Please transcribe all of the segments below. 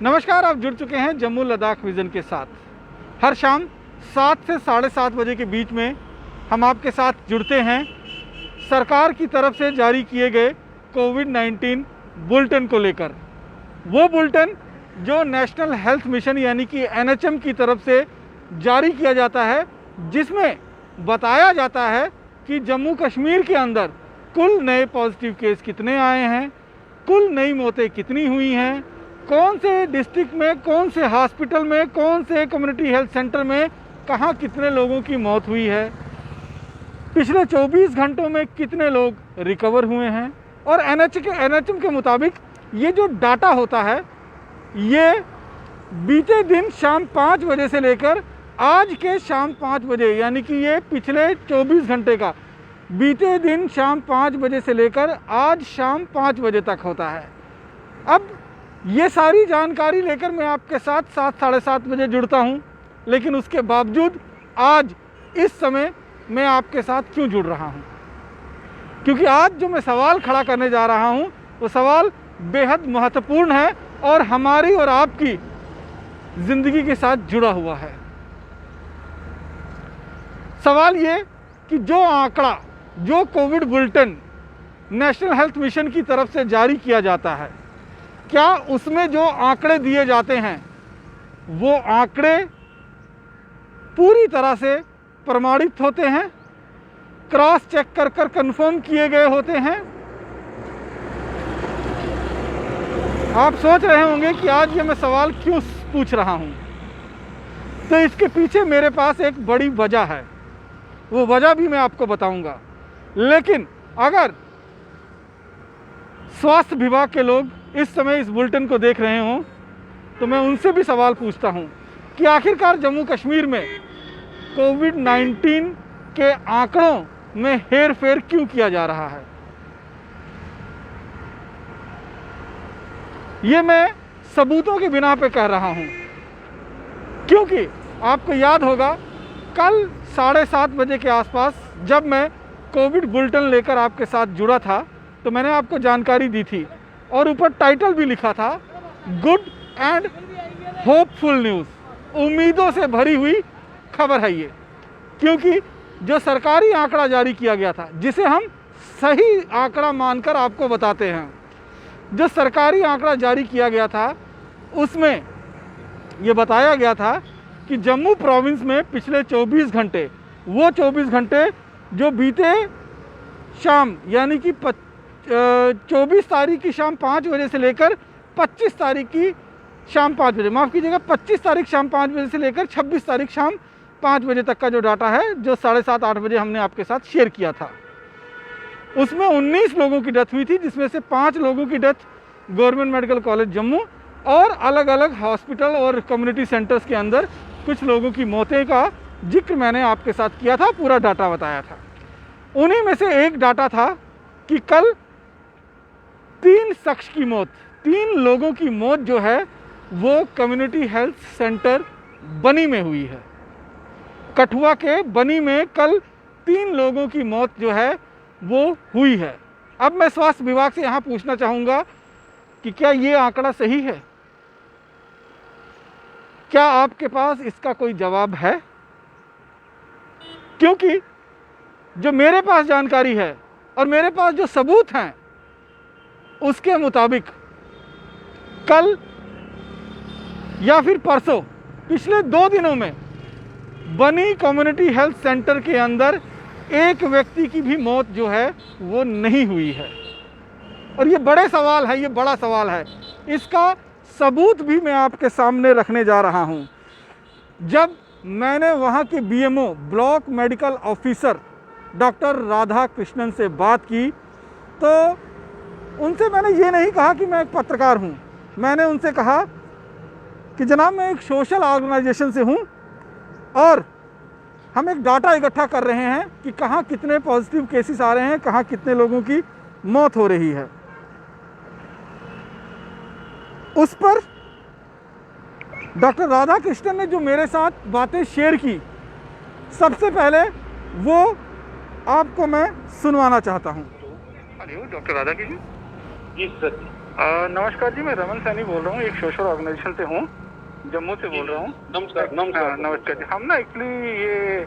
नमस्कार, आप जुड़ चुके हैं जम्मू लद्दाख विज़न के साथ। हर शाम 7 से 7:30 बजे के बीच में हम आपके साथ जुड़ते हैं सरकार की तरफ से जारी किए गए कोविड-19 बुलेटिन को लेकर। वो बुलेटिन जो नेशनल हेल्थ मिशन यानी कि NHM की तरफ से जारी किया जाता है, जिसमें बताया जाता है कि जम्मू कश्मीर के अंदर कुल नए पॉजिटिव केस कितने आए हैं, कुल नई मौतें कितनी हुई हैं, कौन से डिस्ट्रिक्ट में, कौन से हॉस्पिटल में, कौन से कम्युनिटी हेल्थ सेंटर में कहाँ कितने लोगों की मौत हुई है, पिछले 24 घंटों में कितने लोग रिकवर हुए हैं। और NHM के मुताबिक ये जो डाटा होता है ये बीते दिन शाम 5 बजे से लेकर आज के शाम 5 बजे, यानी कि ये पिछले 24 घंटे का, बीते दिन शाम 5 बजे से लेकर आज शाम 5 बजे तक होता है। अब ये सारी जानकारी लेकर मैं आपके साथ 7 साढ़े 7 बजे जुड़ता हूँ, लेकिन उसके बावजूद आज इस समय मैं आपके साथ क्यों जुड़ रहा हूँ? क्योंकि आज जो मैं सवाल खड़ा करने जा रहा हूँ वो सवाल बेहद महत्वपूर्ण है और हमारी और आपकी ज़िंदगी के साथ जुड़ा हुआ है। सवाल ये कि जो आंकड़ा, जो Covid bulletin national health mission की तरफ से जारी किया जाता है, क्या उसमें जो आंकड़े दिए जाते हैं वो आंकड़े पूरी तरह से प्रमाणित होते हैं, क्रॉस चेक कर कर कंफर्म किए गए होते हैं? आप सोच रहे होंगे कि आज ये मैं सवाल क्यों पूछ रहा हूं। तो इसके पीछे मेरे पास एक बड़ी वजह है, वो वजह भी मैं आपको बताऊंगा। लेकिन अगर स्वास्थ्य विभाग के लोग इस समय इस बुलेटिन को देख रहे हों तो मैं उनसे भी सवाल पूछता हूं कि आखिरकार जम्मू कश्मीर में कोविड-19 के आंकड़ों में हेर फेर क्यों किया जा रहा है। ये मैं सबूतों की बिना पे कह रहा हूं, क्योंकि आपको याद होगा कल 7:30 बजे के आसपास जब मैं कोविड बुलेटिन लेकर आपके साथ जुड़ा था तो मैंने आपको जानकारी दी थी और ऊपर टाइटल भी लिखा था, गुड एंड होपफुल न्यूज़, उम्मीदों से भरी हुई खबर है ये। क्योंकि जो सरकारी आंकड़ा जारी किया गया था, जिसे हम सही आंकड़ा मानकर आपको बताते हैं, जो सरकारी आंकड़ा जारी किया गया था उसमें ये बताया गया था कि जम्मू प्रोविंस में पिछले 24 घंटे, वो 24 घंटे जो बीते शाम यानी कि 24 तारीख की शाम 5 बजे से लेकर 25 तारीख की शाम 5 बजे, माफ़ कीजिएगा, 25 तारीख शाम 5 बजे से लेकर 26 तारीख शाम 5 बजे तक का जो डाटा है, जो 7:30-8 बजे हमने आपके साथ शेयर किया था, उसमें 19 लोगों की डेथ हुई थी, जिसमें से 5 लोगों की death government medical college Jammu और अलग अलग हॉस्पिटल और कम्युनिटी सेंटर्स के अंदर कुछ लोगों की मौतें का जिक्र मैंने आपके साथ किया था, पूरा डाटा बताया था। उन्हीं में से एक डाटा था कि कल 3 शख्स की मौत, 3 लोगों की मौत जो है वो कम्युनिटी हेल्थ सेंटर बनी में हुई है। कठुआ के बनी में कल 3 लोगों की मौत जो है वो हुई है। अब मैं स्वास्थ्य विभाग से यहाँ पूछना चाहूँगा कि क्या ये आंकड़ा सही है? क्या आपके पास इसका कोई जवाब है? क्योंकि जो मेरे पास जानकारी है और मेरे पास जो सबूत हैं उसके मुताबिक कल या फिर परसों, पिछले 2 दिनों में बनी कम्युनिटी हेल्थ सेंटर के अंदर एक व्यक्ति की भी मौत जो है वो नहीं हुई है। और ये बड़े सवाल है, ये बड़ा सवाल है। इसका सबूत भी मैं आपके सामने रखने जा रहा हूँ। जब मैंने वहाँ के BMO block medical officer doctor Radha Krishnan से बात की तो उनसे मैंने ये नहीं कहा कि मैं एक पत्रकार हूँ। मैंने उनसे कहा कि जनाब, मैं एक सोशल ऑर्गेनाइजेशन से हूँ और हम एक डाटा इकट्ठा कर रहे हैं कि कहाँ कितने पॉजिटिव केसेस आ रहे हैं, कहाँ कितने लोगों की मौत हो रही है। उस पर डॉक्टर राधा कृष्णन ने जो मेरे साथ बातें शेयर की, सबसे पहले वो आपको मैं सुनवाना चाहता हूँ। Hello doctor Radha Krishnan. जी सर। नमस्कार जी, मैं रमन सैनी बोल रहा हूँ, एक सोशल ऑर्गेनाइजेशन से हूँ, जम्मू से बोल रहा हूँ। नमस्कार। नमस्कार। नमस्कार जी। हम ना एक्चुअली ये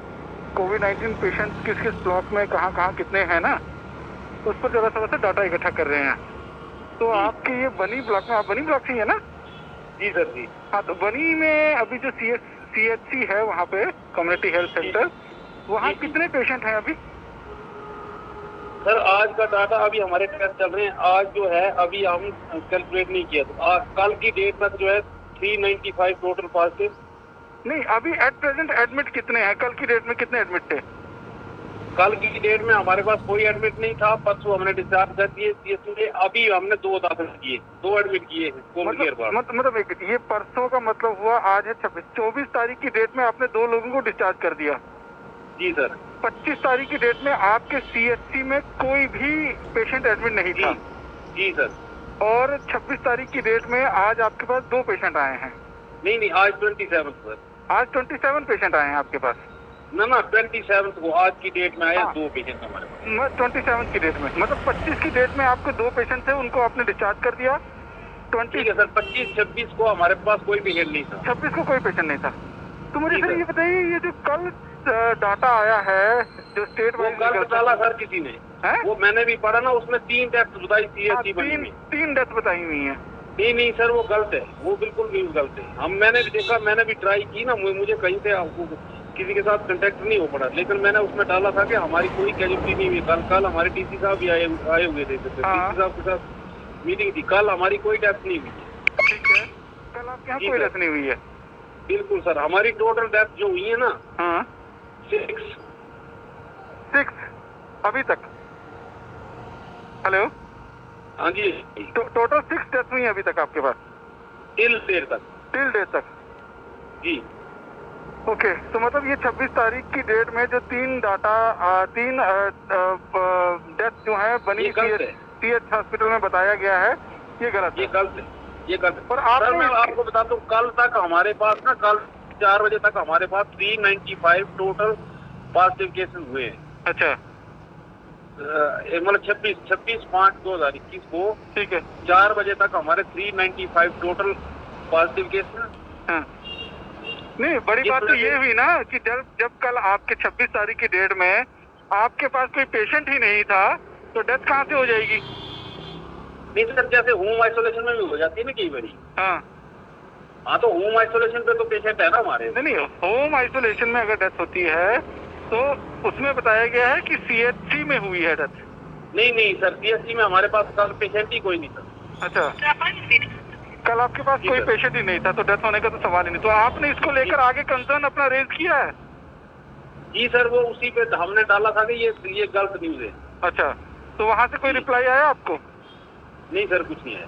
कोविड-19 पेशेंट किस किस ब्लॉक में कहाँ कितने हैं ना, उस पर जरा सा डाटा इकट्ठा कर रहे हैं। तो आपके ये बनी ब्लॉक में, आप बनी ब्लॉक से ही है ना? जी सर जी। हाँ, तो बनी में अभी जो CHC है वहाँ पे कम्युनिटी हेल्थ सेंटर, वहाँ कितने पेशेंट हैं अभी? सर आज का डाटा अभी हमारे टेस्ट चल रहे हैं। आज जो है अभी हम कैलकुलेट नहीं किया, तो कल की डेट तक जो है 395 टोटल पॉजिटिव। नहीं, अभी एट प्रेजेंट एडमिट कितने हैं? कल की डेट में कितने एडमिट थे? कल की डेट में हमारे पास कोई एडमिट नहीं था। परसों हमने डिस्चार्ज कर दिए CHC में। अभी हमने 2 दाखिल किए, 2 एडमिट किए हैं कोविड केयर पर। मतलब ये परसों का मतलब हुआ आज है 24 तारीख की डेट में आपने 2 लोगों को डिस्चार्ज कर दिया। जी सर। 25 तारीख की डेट में आपके CHC में कोई भी पेशेंट एडमिट नहीं था। जी सर। और 26 तारीख की डेट में आज आपके पास 2 पेशेंट आए हैं। नहीं, आज 27 सर। आज 27 पेशेंट आए हैं आपके पास? ना 27 को आज की डेट में आया 2 पेशेंट हमारे पास। 27 की डेट में, मतलब 25 की डेट में आपके 2 पेशेंट थे, उनको आपने डिस्चार्ज कर दिया। ठीक है सर। 25-26 को हमारे पास कोई पेशेंट नहीं था। 26 को कोई पेशेंट नहीं था। तो मुझे सर ये बताइए, ये जो कल डाटा आया है जो स्टेट वो कल डाला सर किसी ने है? वो मैंने भी पढ़ा ना, उसमें 3 डेथ बताई CHC बनी में। 3 डेथ बताई हुई है। नहीं सर, वो गलत है, वो बिल्कुल भी गलत है। मैंने भी देखा, मैंने भी ट्राई की ना, मुझे कहीं से किसी के साथ कांटेक्ट नहीं हो पड़ा, लेकिन मैंने उसमें डाला था कि हमारी कोई कैजुअलिटी नहीं हुई। कल हमारे DC साहब भी आए हुए थे, DC साहब के साथ मीटिंग थी। कल हमारी कोई डेथ नहीं हुई। ठीक है, कल आपके यहाँ कोई डेथ नहीं हुई है? बिल्कुल सर। हमारी टोटल डेथ जो हुई है ना, 6 अभी तक। हेलो, हाँ जी। टोटल 6 डेथ हुई है अभी तक आपके पास? टिल डेट तक जी। ओके, तो मतलब ये 26 तारीख की डेट में जो 3 डेथ जो है बनी CH हॉस्पिटल में बताया गया है, ये गलत है? ये गलत है। सर मैं आपको बता दूं, कल तक हमारे पास ना, कल 4 बजे तक हमारे पास 395 टोटल पॉजिटिव केसेस हुए हैं। अच्छा, मतलब 26/5/2021 को, ठीक है, 4 बजे तक हमारे 395 टोटल पॉजिटिव केसेस। नहीं, बड़ी बात तो ये हुई ना कि जब कल आपके 26 तारीख की डेट में आपके पास कोई पेशेंट ही नहीं था, तो डेथ कहाँ से हो जाएगी? नहीं सर, जैसे होम आइसोलेशन में भी हो जाती है ना कई बारी। हाँ, तो होम आइसोलेशन पे तो पेशेंट है ना हमारे। नहीं, होम आइसोलेशन में अगर डेथ होती है तो उसमें बताया गया है कि CHC में हुई है डेथ। नहीं सर, CHC में हमारे पास कल पेशेंट ही कोई नहीं था। अच्छा, कल आपके पास कोई पेशेंट ही नहीं था, तो डेथ होने का तो सवाल ही नहीं। तो आपने इसको लेकर आगे कंसर्न अपना रेज किया है? जी सर, वो उसी पे हमने डाला था कि ये गलत न्यूज है। अच्छा, तो वहाँ से कोई रिप्लाई आया आपको? नहीं सर, कुछ नहीं आया।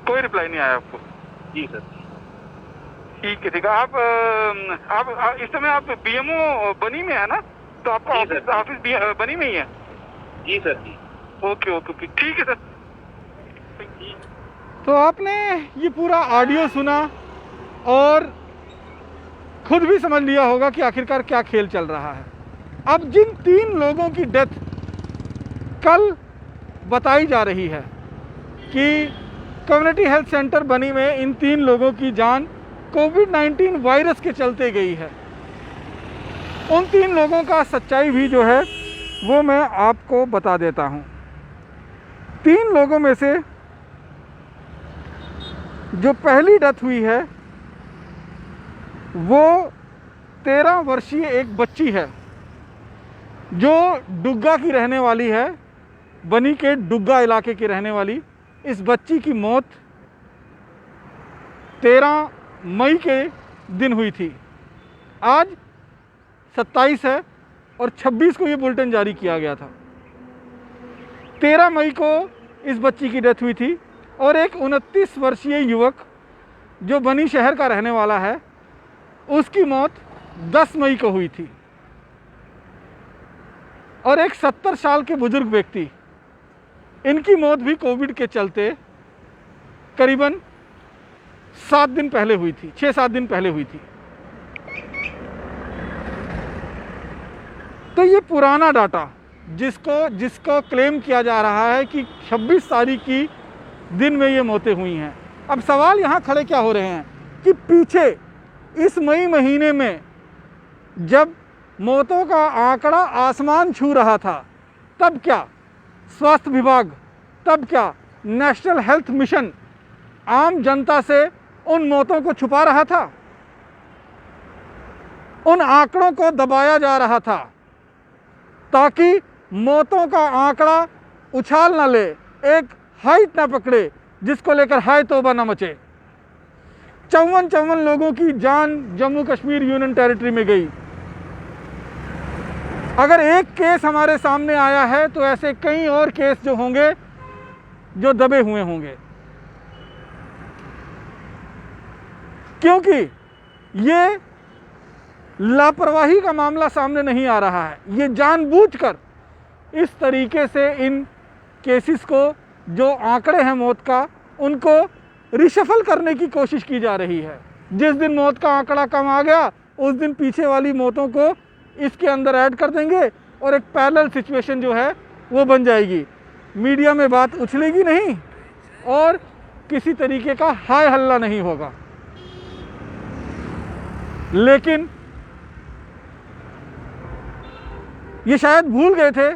कोई रिप्लाई नहीं आया आपको? जी सर। ठीक है। आप इस समय आप BMO बनी में है ना, तो आपका ऑफिस बनी में ही है? जी सर जी। ओके, ठीक है सर। तो आपने ये पूरा ऑडियो सुना और खुद भी समझ लिया होगा कि आखिरकार क्या खेल चल रहा है। अब जिन 3 लोगों की डेथ कल बताई जा रही है कि कम्युनिटी हेल्थ सेंटर बनी में इन 3 लोगों की जान कोविड-19 वायरस के चलते गई है, उन 3 लोगों का सच्चाई भी जो है वो मैं आपको बता देता हूँ। 3 लोगों में से जो पहली डेथ हुई है वो 13 वर्षीय एक बच्ची है जो डुग्गा की रहने वाली है, बनी के डुग्गा इलाके की रहने वाली। इस बच्ची की मौत 13 मई के दिन हुई थी। आज 27 है और 26 को ये बुलेटिन जारी किया गया था। 13 मई को इस बच्ची की डेथ हुई थी और एक 29 वर्षीय युवक जो बनी शहर का रहने वाला है, उसकी मौत 10 मई को हुई थी। और एक 70 साल के बुजुर्ग व्यक्ति, इनकी मौत भी कोविड के चलते करीबन 7 दिन पहले हुई थी, 6-7 दिन पहले हुई थी। तो ये पुराना डाटा जिसको क्लेम किया जा रहा है कि 26 तारीख की दिन में ये मौतें हुई हैं। अब सवाल यहाँ खड़े क्या हो रहे हैं कि पीछे इस मई महीने में जब मौतों का आंकड़ा आसमान छू रहा था, तब क्या स्वास्थ्य विभाग, तब क्या नेशनल हेल्थ मिशन आम जनता से उन मौतों को छुपा रहा था? उन आंकड़ों को दबाया जा रहा था ताकि मौतों का आंकड़ा उछाल न ले, एक हाइट न पकड़े जिसको लेकर हाय तौबा न मचे। 54 लोगों की जान जम्मू कश्मीर यूनियन टेरिटरी में गई। अगर एक केस हमारे सामने आया है तो ऐसे कई और केस जो होंगे जो दबे हुए होंगे, क्योंकि ये लापरवाही का मामला सामने नहीं आ रहा है। ये जानबूझकर इस तरीके से इन केसेस को, जो आंकड़े हैं मौत का, उनको रिशफल करने की कोशिश की जा रही है। जिस दिन मौत का आंकड़ा कम आ गया उस दिन पीछे वाली मौतों को इसके अंदर ऐड कर देंगे और एक पैरेलल सिचुएशन जो है वो बन जाएगी। मीडिया में बात उछलेगी नहीं और किसी तरीके का हाय हल्ला नहीं होगा। लेकिन ये शायद भूल गए थे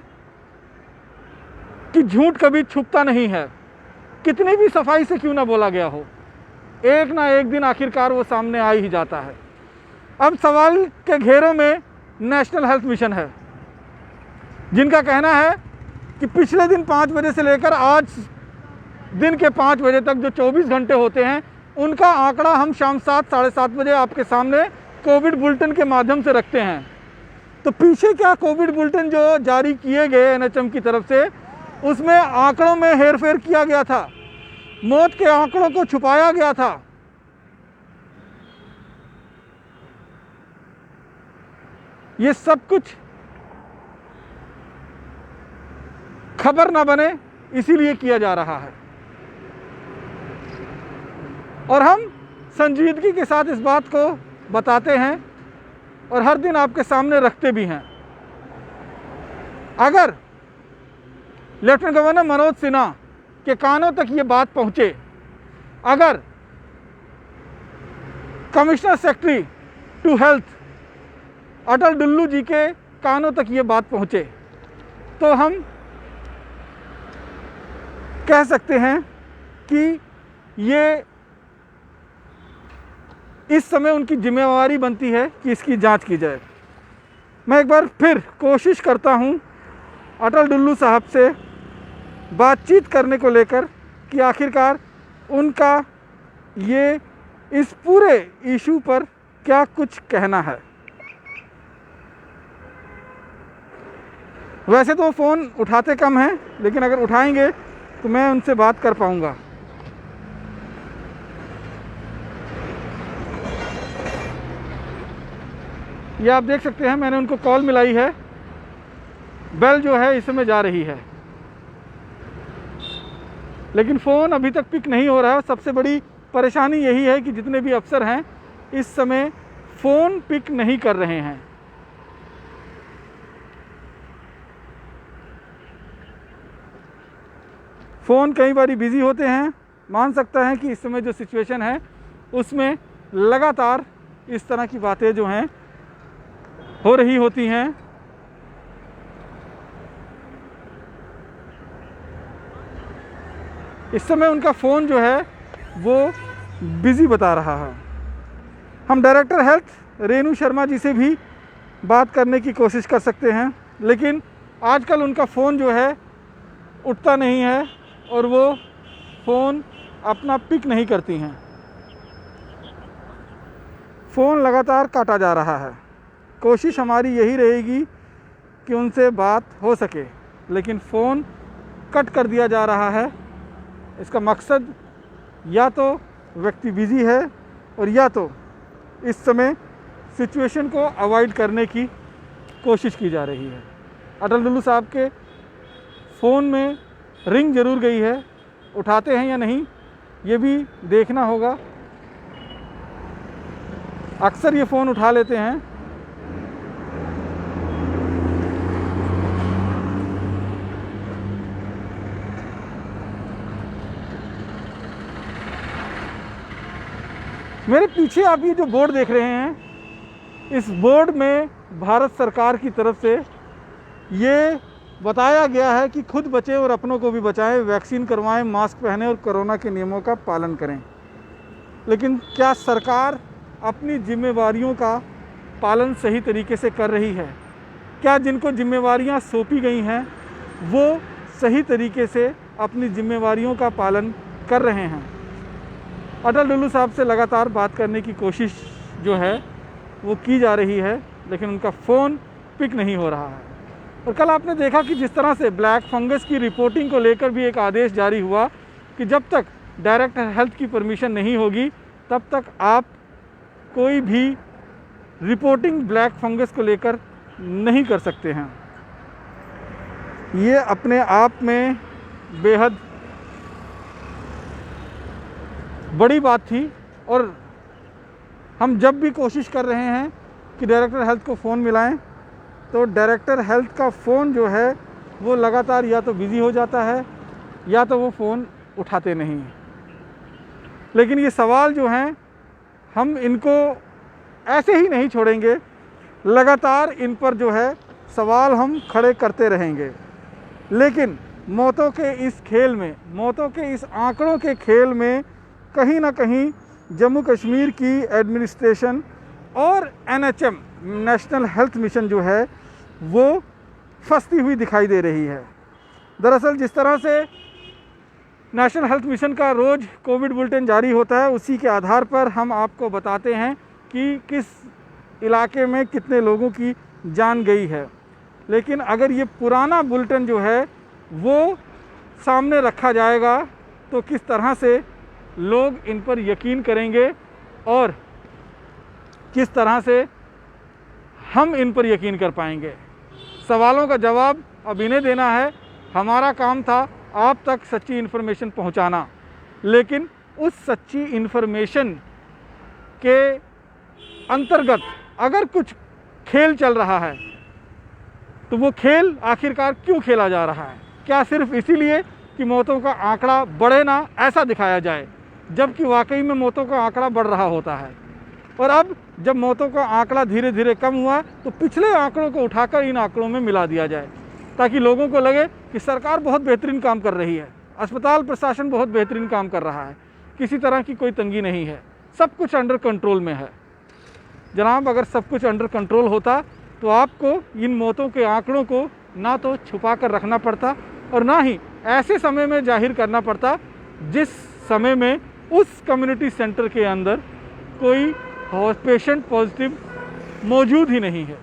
कि झूठ कभी छुपता नहीं है, कितनी भी सफाई से क्यों ना बोला गया हो, एक ना एक दिन आखिरकार वो सामने आ ही जाता है। अब सवाल के घेरों में नेशनल हेल्थ मिशन है, जिनका कहना है कि पिछले दिन 5 बजे से लेकर आज दिन के 5 बजे तक जो 24 घंटे होते हैं, उनका आंकड़ा हम शाम 7 साढ़े 7 बजे आपके सामने कोविड बुलेटिन के माध्यम से रखते हैं। तो पीछे क्या कोविड बुलेटिन जो जारी किए गए एनएचएम की तरफ से, उसमें आंकड़ों में हेरफेर किया गया था, मौत के आंकड़ों को छुपाया गया था। ये सब कुछ खबर ना बने इसीलिए किया जा रहा है, और हम संजीदगी के साथ इस बात को बताते हैं और हर दिन आपके सामने रखते भी हैं। अगर लेफ्टिनेंट गवर्नर मनोज सिन्हा के कानों तक ये बात पहुंचे, अगर कमिश्नर सेक्रेटरी टू हेल्थ अटल डुल्लू जी के कानों तक ये बात पहुंचे, तो हम कह सकते हैं कि ये इस समय उनकी जिम्मेवारी बनती है कि इसकी जांच की जाए। मैं एक बार फिर कोशिश करता हूं अटल डुल्लू साहब से बातचीत करने को लेकर कि आखिरकार उनका ये इस पूरे इशू पर क्या कुछ कहना है। वैसे तो फ़ोन उठाते कम हैं, लेकिन अगर उठाएंगे तो मैं उनसे बात कर पाऊंगा। ये आप देख सकते हैं, मैंने उनको कॉल मिलाई है, बेल जो है इस समय जा रही है, लेकिन फ़ोन अभी तक पिक नहीं हो रहा है। सबसे बड़ी परेशानी यही है कि जितने भी अफसर हैं इस समय फ़ोन पिक नहीं कर रहे हैं। फ़ोन कई बार बिज़ी होते हैं। मान सकता है कि इस समय जो सिचुएशन है उसमें लगातार इस तरह की बातें जो हैं हो रही होती हैं। इस समय उनका फ़ोन जो है वो बिज़ी बता रहा है। हम डायरेक्टर हेल्थ रेणु शर्मा जी से भी बात करने की कोशिश कर सकते हैं, लेकिन आजकल उनका फ़ोन जो है उठता नहीं है और वो फ़ोन अपना पिक नहीं करती हैं। फ़ोन लगातार काटा जा रहा है। कोशिश हमारी यही रहेगी कि उनसे बात हो सके, लेकिन फ़ोन कट कर दिया जा रहा है। इसका मकसद या तो व्यक्ति बिज़ी है और या तो इस समय सिचुएशन को अवॉइड करने की कोशिश की जा रही है। अटल डुल्लू साहब के फ़ोन में रिंग ज़रूर गई है, उठाते हैं या नहीं ये भी देखना होगा। अक्सर ये फ़ोन उठा लेते हैं। मेरे पीछे आप ये जो बोर्ड देख रहे हैं, इस बोर्ड में भारत सरकार की तरफ से ये बताया गया है कि खुद बचें और अपनों को भी बचाएं, वैक्सीन करवाएं, मास्क पहनें और कोरोना के नियमों का पालन करें। लेकिन क्या सरकार अपनी जिम्मेवारियों का पालन सही तरीके से कर रही है? क्या जिनको जिम्मेवारियां सौंपी गई हैं वो सही तरीके से अपनी जिम्मेवारियों का पालन कर रहे हैं? अटल डुल्लू साहब से लगातार बात करने की कोशिश जो है वो की जा रही है, लेकिन उनका फ़ोन पिक नहीं हो रहा है। और कल आपने देखा कि जिस तरह से ब्लैक फंगस की रिपोर्टिंग को लेकर भी एक आदेश जारी हुआ कि जब तक डायरेक्ट हेल्थ की परमिशन नहीं होगी तब तक आप कोई भी रिपोर्टिंग ब्लैक फंगस को लेकर नहीं कर सकते हैं। ये अपने आप में बेहद बड़ी बात थी और हम जब भी कोशिश कर रहे हैं कि डायरेक्टर हेल्थ को फ़ोन मिलाएं तो डायरेक्टर हेल्थ का फ़ोन जो है वो लगातार या तो बिज़ी हो जाता है या तो वो फ़ोन उठाते नहीं। लेकिन ये सवाल जो हैं हम इनको ऐसे ही नहीं छोड़ेंगे, लगातार इन पर जो है सवाल हम खड़े करते रहेंगे। लेकिन मौतों के इस खेल में, मौतों के इस आंकड़ों के खेल में कहीं ना कहीं जम्मू कश्मीर की एडमिनिस्ट्रेशन और NHM नेशनल हेल्थ मिशन जो है वो फंसती हुई दिखाई दे रही है। दरअसल जिस तरह से नेशनल हेल्थ मिशन का रोज़ कोविड बुलेटिन जारी होता है उसी के आधार पर हम आपको बताते हैं कि किस इलाके में कितने लोगों की जान गई है। लेकिन अगर ये पुराना बुलेटिन जो है वो सामने रखा जाएगा तो किस तरह से लोग इन पर यकीन करेंगे और किस तरह से हम इन पर यकीन कर पाएंगे। सवालों का जवाब अब इन्हें देना है। हमारा काम था आप तक सच्ची इन्फॉर्मेशन पहुंचाना, लेकिन उस सच्ची इन्फॉर्मेशन के अंतर्गत अगर कुछ खेल चल रहा है तो वो खेल आखिरकार क्यों खेला जा रहा है? क्या सिर्फ इसीलिए कि मौतों का आंकड़ा बढ़े ना, ऐसा दिखाया जाए, जबकि वाकई में मौतों का आंकड़ा बढ़ रहा होता है। और अब जब मौतों का आंकड़ा धीरे धीरे कम हुआ तो पिछले आंकड़ों को उठाकर इन आंकड़ों में मिला दिया जाए ताकि लोगों को लगे कि सरकार बहुत बेहतरीन काम कर रही है, अस्पताल प्रशासन बहुत बेहतरीन काम कर रहा है, किसी तरह की कोई तंगी नहीं है, सब कुछ अंडर कंट्रोल में है। जनाब, अगर सब कुछ अंडर कंट्रोल होता तो आपको इन मौतों के आंकड़ों को ना तो छुपा कर रखना पड़ता और ना ही ऐसे समय में जाहिर करना पड़ता जिस समय में उस कम्युनिटी सेंटर के अंदर कोई पेशेंट पॉजिटिव मौजूद ही नहीं है।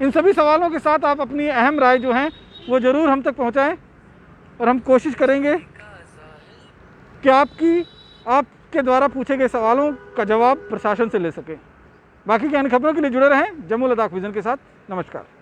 इन सभी सवालों के साथ आप अपनी अहम राय जो हैं वो ज़रूर हम तक पहुंचाएं और हम कोशिश करेंगे कि आपके द्वारा पूछे गए सवालों का जवाब प्रशासन से ले सकें। बाकी की अन्य खबरों के लिए जुड़े रहें जम्मू लद्दाख विजन के साथ। नमस्कार।